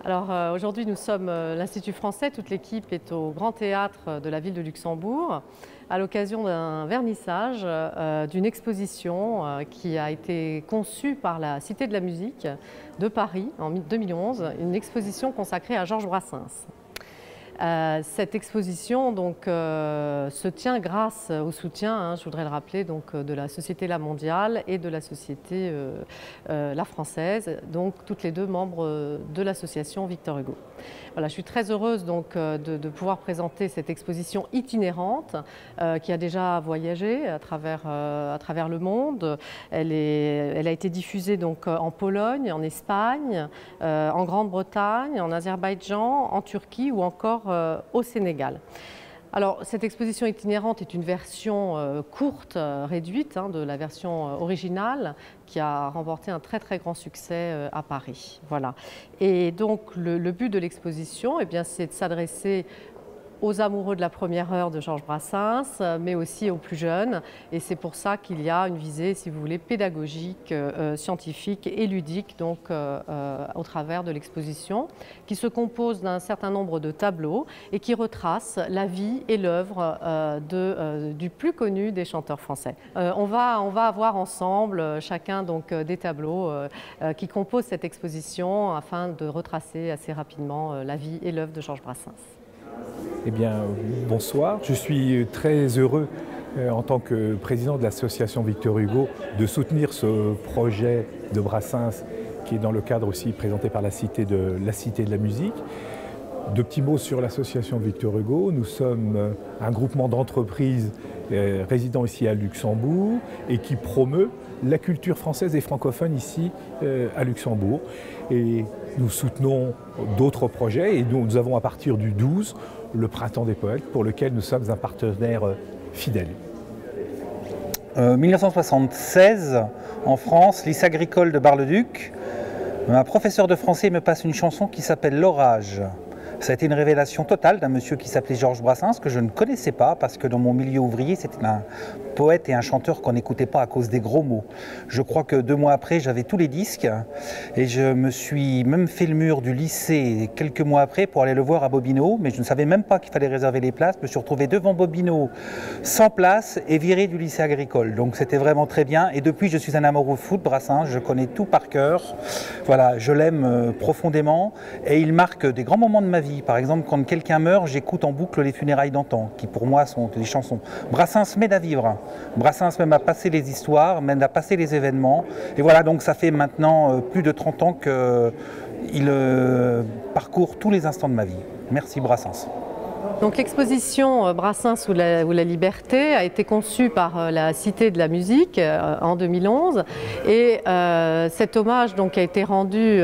Alors aujourd'hui nous sommes l'Institut français, toute l'équipe est au Grand Théâtre de la ville de Luxembourg à l'occasion d'un vernissage d'une exposition qui a été conçue par la Cité de la musique de Paris en 2011, une exposition consacrée à Georges Brassens. Cette exposition donc, se tient grâce au soutien, je voudrais le rappeler, donc, de la Société La Mondiale et de la Société La Française, donc toutes les deux membres de l'association Victor Hugo. Voilà, je suis très heureuse donc, de pouvoir présenter cette exposition itinérante qui a déjà voyagé à travers le monde. Elle a été diffusée donc, en Pologne, en Espagne, en Grande-Bretagne, en Azerbaïdjan, en Turquie ou encore au Sénégal. Alors, cette exposition itinérante est une version courte, réduite de la version originale qui a remporté un très très grand succès à Paris. Voilà. Et donc, le but de l'exposition, eh bien, c'est de s'adresser aux amoureux de la première heure de Georges Brassens, mais aussi aux plus jeunes. Et c'est pour ça qu'il y a une visée, si vous voulez, pédagogique, scientifique et ludique, donc au travers de l'exposition, qui se compose d'un certain nombre de tableaux et qui retrace la vie et l'œuvre du plus connu des chanteurs français. On va avoir ensemble chacun donc, des tableaux qui composent cette exposition afin de retracer assez rapidement la vie et l'œuvre de Georges Brassens. Eh bien, bonsoir. Je suis très heureux en tant que président de l'association Victor Hugo de soutenir ce projet de Brassens qui est dans le cadre aussi présenté par la Cité de la musique. Deux petits mots sur l'association Victor Hugo. Nous sommes un groupement d'entreprises résidant ici à Luxembourg et qui promeut la culture française et francophone ici à Luxembourg. Et nous soutenons d'autres projets et nous avons à partir du 12 le Printemps des Poètes pour lequel nous sommes un partenaire fidèle. 1976, en France, lycée agricole de Bar-le-Duc, un professeur de français me passe une chanson qui s'appelle L'Orage. Ça a été une révélation totale d'un monsieur qui s'appelait Georges Brassens, que je ne connaissais pas, parce que dans mon milieu ouvrier, c'était un poète et un chanteur qu'on n'écoutait pas à cause des gros mots. Je crois que 2 mois après, j'avais tous les disques, et je me suis même fait le mur du lycée quelques mois après pour aller le voir à Bobino, mais je ne savais même pas qu'il fallait réserver les places. Je me suis retrouvé devant Bobino, sans place, et viré du lycée agricole. Donc c'était vraiment très bien, et depuis, je suis un amoureux fou de Brassens, je connais tout par cœur. Voilà, je l'aime profondément, et il marque des grands moments de ma vie. Par exemple, quand quelqu'un meurt, j'écoute en boucle les funérailles d'antan, qui pour moi sont des chansons. Brassens m'aide à vivre. Brassens même a passé les histoires, m'aide à passer les événements. Et voilà, donc ça fait maintenant plus de 30 ans qu'il parcourt tous les instants de ma vie. Merci Brassens. Donc l'exposition Brassens ou la liberté a été conçue par la Cité de la musique en 2011 et cet hommage donc, a été rendu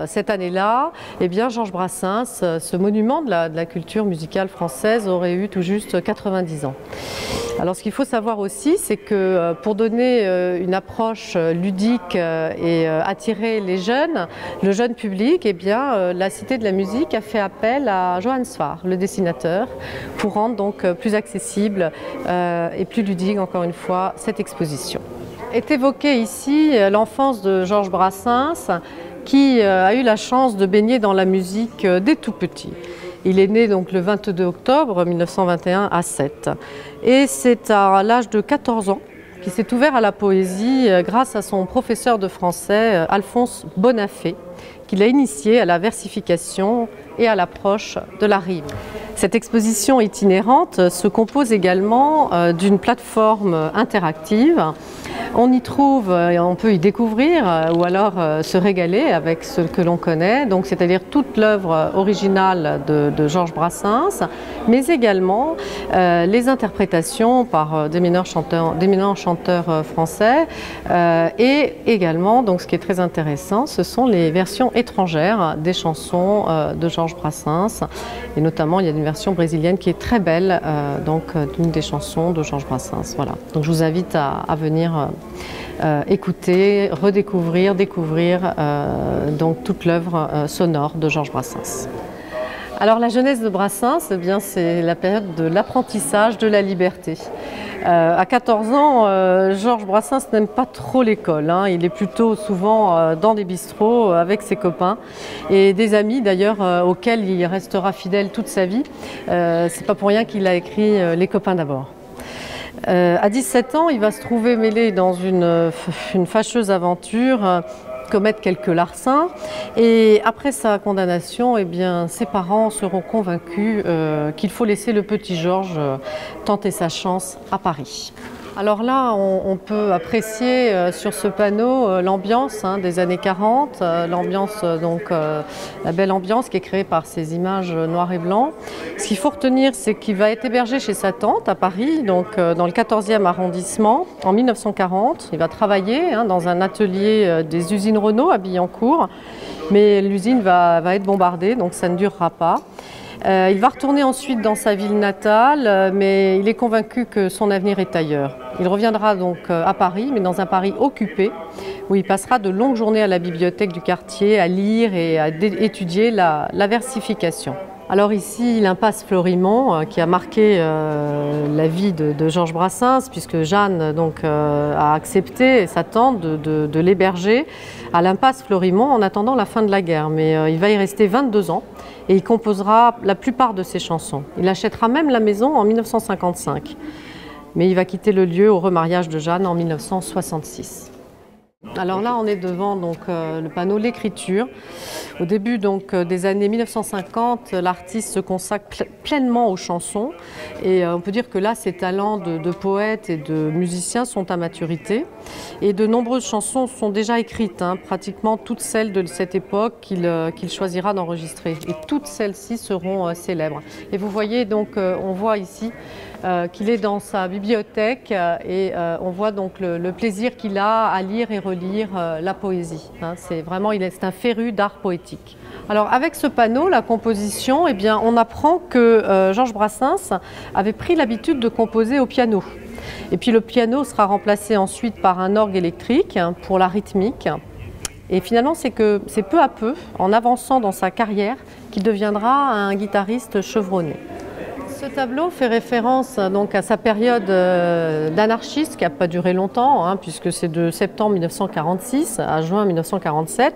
cette année-là. Eh bien, Georges Brassens, ce monument de la culture musicale française, aurait eu tout juste 90 ans. Alors ce qu'il faut savoir aussi, c'est que pour donner une approche ludique et attirer les jeunes, le jeune public, eh bien, la Cité de la musique a fait appel à Johann Sfar, le dessinateur, pour rendre donc plus accessible et plus ludique, encore une fois, cette exposition. Est évoquée ici l'enfance de Georges Brassens, qui a eu la chance de baigner dans la musique dès tout petit. Il est né donc le 22 octobre 1921 à Sète. Et c'est à l'âge de 14 ans qu'il s'est ouvert à la poésie grâce à son professeur de français, Alphonse Bonafé, qui l'a initié à la versification et à l'approche de la rime. Cette exposition itinérante se compose également d'une plateforme interactive. On y trouve, on peut y découvrir ou alors se régaler avec ce que l'on connaît, donc c'est-à-dire toute l'œuvre originale de Georges Brassens, mais également les interprétations par d'éminents chanteurs français et également, donc ce qui est très intéressant, ce sont les versions étrangères des chansons de Georges Brassens, et notamment il y a une version brésilienne qui est très belle, donc d'une des chansons de Georges Brassens. Voilà. Donc je vous invite à venir écouter, redécouvrir, découvrir donc toute l'œuvre sonore de Georges Brassens. Alors la jeunesse de Brassens, eh bien, c'est la période de l'apprentissage de la liberté. À 14 ans, Georges Brassens n'aime pas trop l'école, hein. Il est plutôt souvent dans des bistrots avec ses copains et des amis d'ailleurs auxquels il restera fidèle toute sa vie. C'est pas pour rien qu'il a écrit Les copains d'abord. À 17 ans, il va se trouver mêlé dans une fâcheuse aventure, commettre quelques larcins, et après sa condamnation, eh bien, ses parents seront convaincus qu'il faut laisser le petit Georges tenter sa chance à Paris. Alors là, on peut apprécier sur ce panneau l'ambiance des années 40, l'ambiance la belle ambiance qui est créée par ces images noires et blancs. Ce qu'il faut retenir, c'est qu'il va être hébergé chez sa tante à Paris, donc dans le 14e arrondissement, en 1940. Il va travailler dans un atelier des usines Renault à Billancourt, mais l'usine va être bombardée, donc ça ne durera pas. Il va retourner ensuite dans sa ville natale, mais il est convaincu que son avenir est ailleurs. Il reviendra donc à Paris, mais dans un Paris occupé, où il passera de longues journées à la bibliothèque du quartier, à lire et à étudier la versification. Alors ici, l'impasse Florimond, qui a marqué la vie de Georges Brassens, puisque Jeanne a accepté, sa tante, de l'héberger à l'impasse Florimond en attendant la fin de la guerre. Mais il va y rester 22 ans et il composera la plupart de ses chansons. Il achètera même la maison en 1955. Mais il va quitter le lieu au remariage de Jeanne en 1966. Alors là, on est devant le panneau L'écriture. Au début des années 1950, l'artiste se consacre pleinement aux chansons et on peut dire que là, ses talents de poète et de musicien sont à maturité. Et de nombreuses chansons sont déjà écrites, pratiquement toutes celles de cette époque qu'il choisira d'enregistrer. Et toutes celles-ci seront célèbres. Et vous voyez on voit ici qu'il est dans sa bibliothèque et on voit donc le plaisir qu'il a à lire et relire la poésie. C'est un féru d'art poétique. Alors avec ce panneau, la composition, eh bien, on apprend que Georges Brassens avait pris l'habitude de composer au piano. Et puis le piano sera remplacé ensuite par un orgue électrique pour la rythmique. Et finalement, c'est peu à peu, en avançant dans sa carrière, qu'il deviendra un guitariste chevronné. Ce tableau fait référence à sa période d'anarchiste qui n'a pas duré longtemps, puisque c'est de septembre 1946 à juin 1947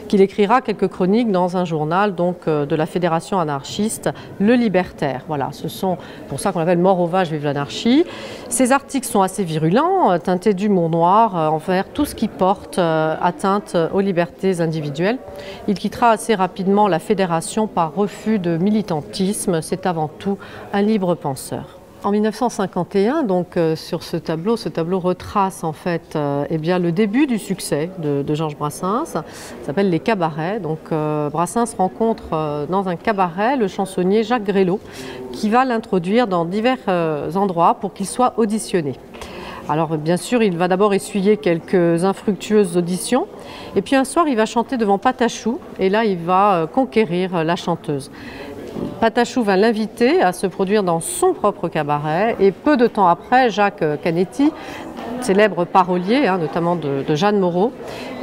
qu'il écrira quelques chroniques dans un journal de la Fédération anarchiste, Le Libertaire. Voilà, c'est pour ça qu'on l'appelle Mort aux vaches, vive l'anarchie. Ces articles sont assez virulents, teintés d'humour noir envers tout ce qui porte atteinte aux libertés individuelles. Il quittera assez rapidement la Fédération par refus de militantisme. C'est avant tout un libre penseur. En 1951, sur ce tableau retrace en fait le début du succès de Georges Brassens. Ça s'appelle Les Cabarets. Brassens rencontre dans un cabaret le chansonnier Jacques Grélot qui va l'introduire dans divers endroits pour qu'il soit auditionné. Alors bien sûr, il va d'abord essuyer quelques infructueuses auditions et puis un soir, il va chanter devant Patachou et là, il va conquérir la chanteuse. Patachou va l'inviter à se produire dans son propre cabaret et peu de temps après, Jacques Canetti, célèbre parolier notamment de Jeanne Moreau,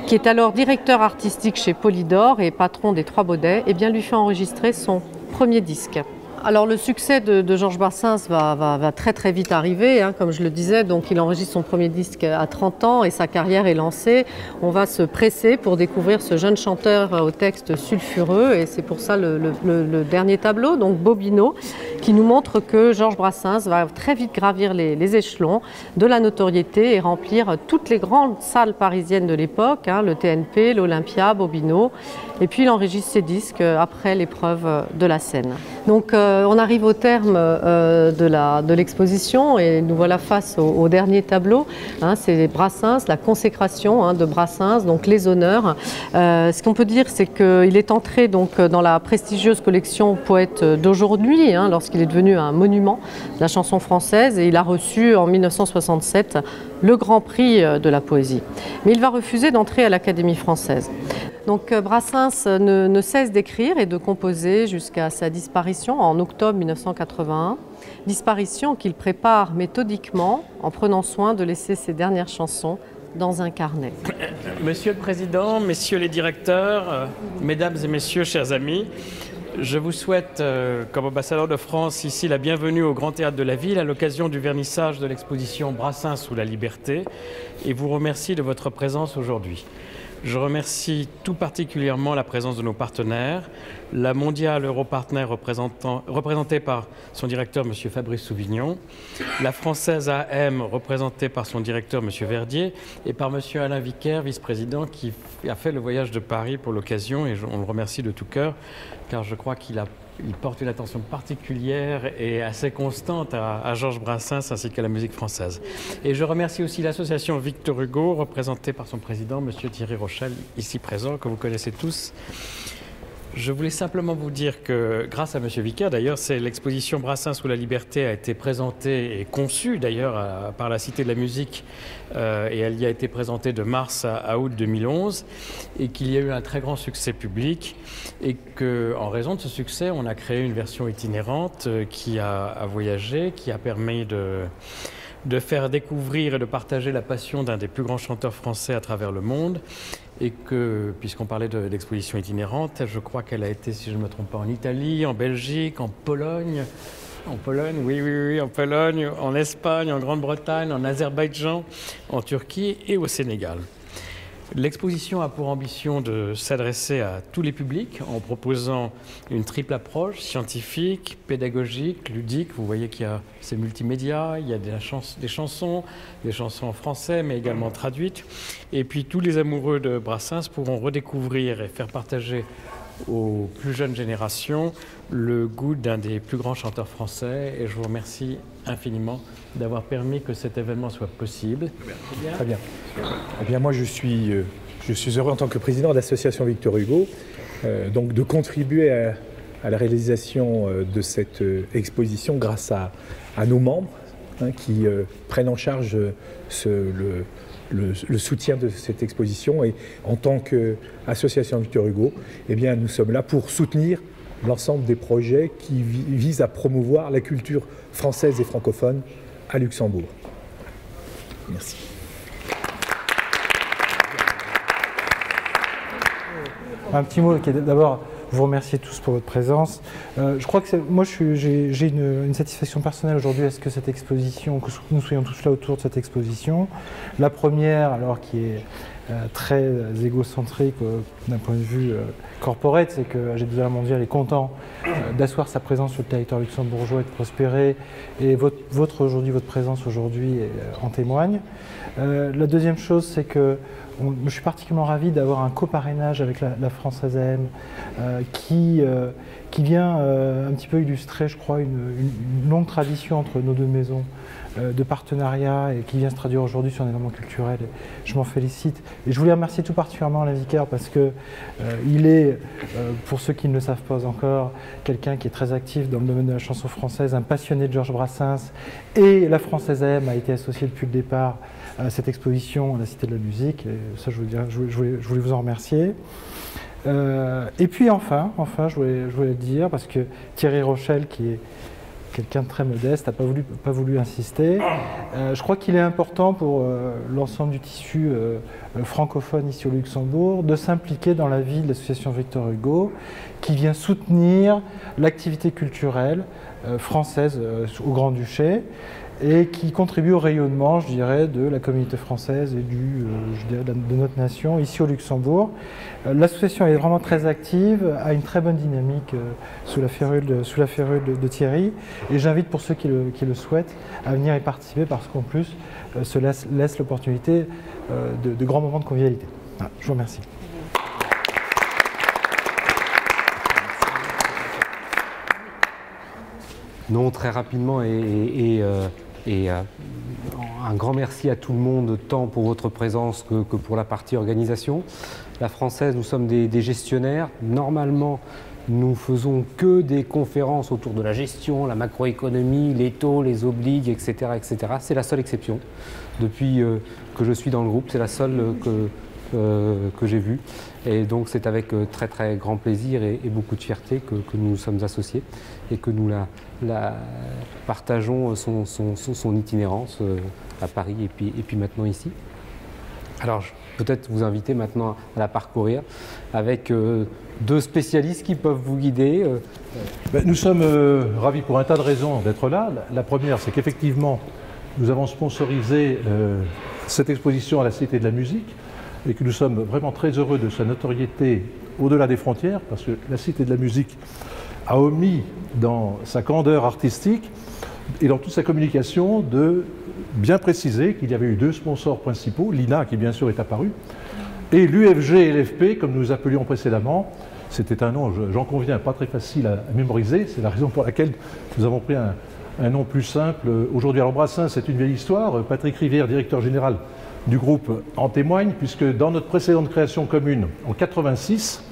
qui est alors directeur artistique chez Polydor et patron des Trois Baudets, lui fait enregistrer son premier disque. Alors le succès de Georges Brassens va très très vite arriver, comme je le disais, il enregistre son premier disque à 30 ans et sa carrière est lancée. On va se presser pour découvrir ce jeune chanteur au texte sulfureux et c'est pour ça le dernier tableau, Bobino, qui nous montre que Georges Brassens va très vite gravir les échelons de la notoriété et remplir toutes les grandes salles parisiennes de l'époque, le TNP, l'Olympia, Bobino, et puis il enregistre ses disques après l'épreuve de la scène. On arrive au terme de l'exposition et nous voilà face au dernier tableau. C'est Brassens, la consécration de Brassens, les honneurs. Ce qu'on peut dire, c'est qu'il est entré dans la prestigieuse collection Poètes d'aujourd'hui, lorsqu'il est devenu un monument de la chanson française et il a reçu en 1967 le Grand Prix de la poésie. Mais il va refuser d'entrer à l'Académie française. Brassens ne cesse d'écrire et de composer jusqu'à sa disparition en octobre 1981. Disparition qu'il prépare méthodiquement en prenant soin de laisser ses dernières chansons dans un carnet. Monsieur le Président, Messieurs les directeurs, Mesdames et Messieurs, chers amis, Je vous souhaite, comme ambassadeur de France, ici la bienvenue au Grand Théâtre de la Ville à l'occasion du vernissage de l'exposition Brassens sous la liberté et vous remercie de votre présence aujourd'hui. Je remercie tout particulièrement la présence de nos partenaires, la Mondiale Europartner représentée par son directeur M. Fabrice Souvignon, la Française AM représentée par son directeur M. Verdier et par M. Alain Vicaire, vice-président, qui a fait le voyage de Paris pour l'occasion et on le remercie de tout cœur car je crois qu'il porte une attention particulière et assez constante à Georges Brassens ainsi qu'à la musique française. Et je remercie aussi l'association Victor Hugo, représentée par son président, M. Thierry Rochel, ici présent, que vous connaissez tous. Je voulais simplement vous dire que, grâce à M. Vicaire, d'ailleurs, l'exposition Brassens sous la liberté a été présentée et conçue d'ailleurs par la Cité de la musique et elle y a été présentée de mars à août 2011 et qu'il y a eu un très grand succès public et qu'en raison de ce succès, on a créé une version itinérante qui a voyagé, qui a permis de faire découvrir et de partager la passion d'un des plus grands chanteurs français à travers le monde. Et que, puisqu'on parlait d'exposition itinérante, je crois qu'elle a été, si je ne me trompe pas, en Italie, en Belgique, en Pologne, en Pologne, en Espagne, en Grande-Bretagne, en Azerbaïdjan, en Turquie et au Sénégal. L'exposition a pour ambition de s'adresser à tous les publics en proposant une triple approche scientifique, pédagogique, ludique. Vous voyez qu'il y a ces multimédia, il y a des chansons en français mais également traduites. Et puis tous les amoureux de Brassens pourront redécouvrir et faire partager aux plus jeunes générations le goût d'un des plus grands chanteurs français. Et je vous remercie infiniment d'avoir permis que cet événement soit possible. Très bien. Eh bien, moi, je suis heureux en tant que président de l'association Victor Hugo donc de contribuer à la réalisation de cette exposition grâce à nos membres qui prennent en charge le soutien de cette exposition. Et en tant qu'association Victor Hugo, eh bien, nous sommes là pour soutenir l'ensemble des projets qui visent à promouvoir la culture française et francophone à Luxembourg. Merci. Un petit mot, d'abord, vous remercier tous pour votre présence. Je crois que moi, j'ai une satisfaction personnelle aujourd'hui à ce que cette exposition, que nous soyons tous là autour de cette exposition. La première, alors qui est très égocentrique d'un point de vue corporate, c'est que G2R Mondial est content d'asseoir sa présence sur le territoire luxembourgeois et de prospérer. Et aujourd'hui, votre présence aujourd'hui en témoigne. La deuxième chose, c'est que je suis particulièrement ravi d'avoir un coparrainage avec la Française AM qui vient un petit peu illustrer, je crois, une longue tradition entre nos deux maisons de partenariat et qui vient se traduire aujourd'hui sur un événement culturel. Je m'en félicite. Et je voulais remercier tout particulièrement Alain Vicaire parce qu'il est, pour ceux qui ne le savent pas encore, quelqu'un qui est très actif dans le domaine de la chanson française, un passionné de Georges Brassens. Et la Française AM a été associée depuis le départ à cette exposition à la Cité de la Musique. Et ça, je voulais vous en remercier. Et puis enfin, je voulais le dire, parce que Thierry Rochel, qui est quelqu'un de très modeste, n'a pas voulu insister. Je crois qu'il est important pour l'ensemble du tissu francophone ici au Luxembourg de s'impliquer dans la vie de l'association Victor Hugo, qui vient soutenir l'activité culturelle française au Grand-Duché et qui contribue au rayonnement, je dirais, de la communauté française et de notre nation ici au Luxembourg. L'association est vraiment très active, a une très bonne dynamique sous la férule de Thierry, et j'invite pour ceux qui le souhaitent à venir y participer parce qu'en plus, se laisse l'opportunité de grands moments de convivialité. Voilà, je vous remercie. Non, très rapidement et un grand merci à tout le monde, tant pour votre présence que pour la partie organisation. La Française, nous sommes des gestionnaires. Normalement, nous faisons que des conférences autour de la gestion, la macroéconomie, les taux, les obligues, etc. etc. C'est la seule exception. Depuis que je suis dans le groupe, c'est la seule que j'ai vue. Et donc c'est avec très très grand plaisir et beaucoup de fierté que nous sommes associés et que nous partageons son itinérance à Paris et puis maintenant ici. Alors, je vais peut-être vous inviter maintenant à la parcourir avec deux spécialistes qui peuvent vous guider. Nous sommes ravis pour un tas de raisons d'être là. La première, c'est qu'effectivement, nous avons sponsorisé cette exposition à la Cité de la Musique et que nous sommes vraiment très heureux de sa notoriété au-delà des frontières, parce que la Cité de la Musique a omis dans sa candeur artistique et dans toute sa communication de bien préciser qu'il y avait eu deux sponsors principaux, l'INA qui bien sûr est apparu, et l'UFG et l'FP comme nous appelions précédemment. C'était un nom, j'en conviens, pas très facile à mémoriser, c'est la raison pour laquelle nous avons pris un nom plus simple aujourd'hui. Alors Brassens, c'est une vieille histoire, Patrick Rivière, directeur général du groupe, en témoigne, puisque dans notre précédente création commune, en 86,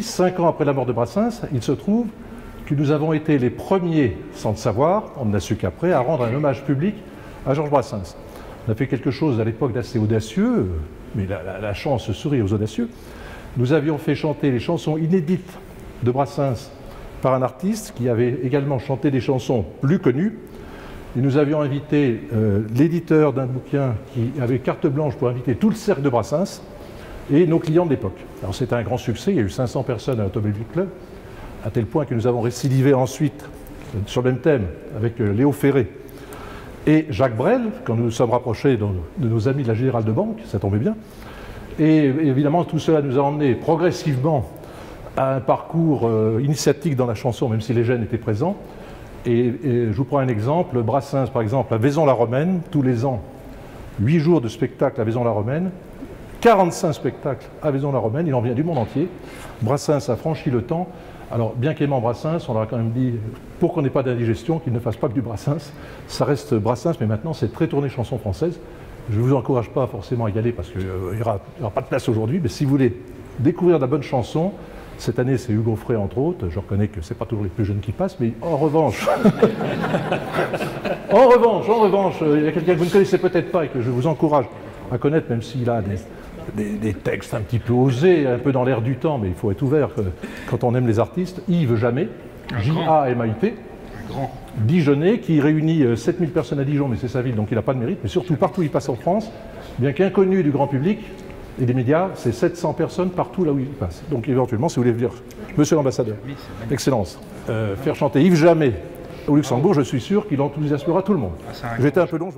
5 ans après la mort de Brassens, il se trouve que nous avons été les premiers, sans le savoir, on n'a su qu'après, à rendre un hommage public à Georges Brassens. On a fait quelque chose à l'époque d'assez audacieux, mais la chance sourit aux audacieux. Nous avions fait chanter les chansons inédites de Brassens par un artiste qui avait également chanté des chansons plus connues. Et nous avions invité l'éditeur d'un bouquin qui avait carte blanche pour inviter tout le cercle de Brassens et nos clients de l'époque. Alors c'était un grand succès, il y a eu 500 personnes à l'Automobile Club, à tel point que nous avons récidivé ensuite sur le même thème avec Léo Ferré et Jacques Brel, quand nous nous sommes rapprochés de nos amis de la Générale de Banque, ça tombait bien. Et évidemment, tout cela nous a emmenés progressivement à un parcours initiatique dans la chanson, même si les gènes étaient présents. Et je vous prends un exemple, Brassens par exemple à Vaison-la-Romaine, tous les ans, 8 jours de spectacle à Vaison-la-Romaine, 45 spectacles à Vaison-la-Romaine, il en vient du monde entier. Brassens a franchi le temps. Alors, bien qu'aimant Brassens, on leur a quand même dit, pour qu'on n'ait pas d'indigestion, qu'il ne fasse pas que du Brassens. Ça reste Brassens, mais maintenant c'est très tourné chanson française. Je ne vous encourage pas forcément à y aller parce qu'il n'y aura pas de place aujourd'hui, mais si vous voulez découvrir de la bonne chanson, cette année c'est Hugo Frey entre autres, je reconnais que ce n'est pas toujours les plus jeunes qui passent, mais en revanche, en revanche, il y a quelqu'un que vous ne connaissez peut-être pas et que je vous encourage à connaître, même s'il a des textes un petit peu osés, un peu dans l'air du temps, mais il faut être ouvert quand on aime les artistes. Yves Jamais, J-A-M-A-I-T, Dijonais, qui réunit 7000 personnes à Dijon, mais c'est sa ville, donc il n'a pas de mérite, mais surtout partout où il passe en France, bien qu'inconnu du grand public et des médias, c'est 700 personnes partout là où il passe. Donc éventuellement, si vous voulez venir, monsieur l'ambassadeur, Excellence, faire chanter Yves Jamais au Luxembourg, je suis sûr qu'il enthousiasmera tout le monde. J'étais un peu long.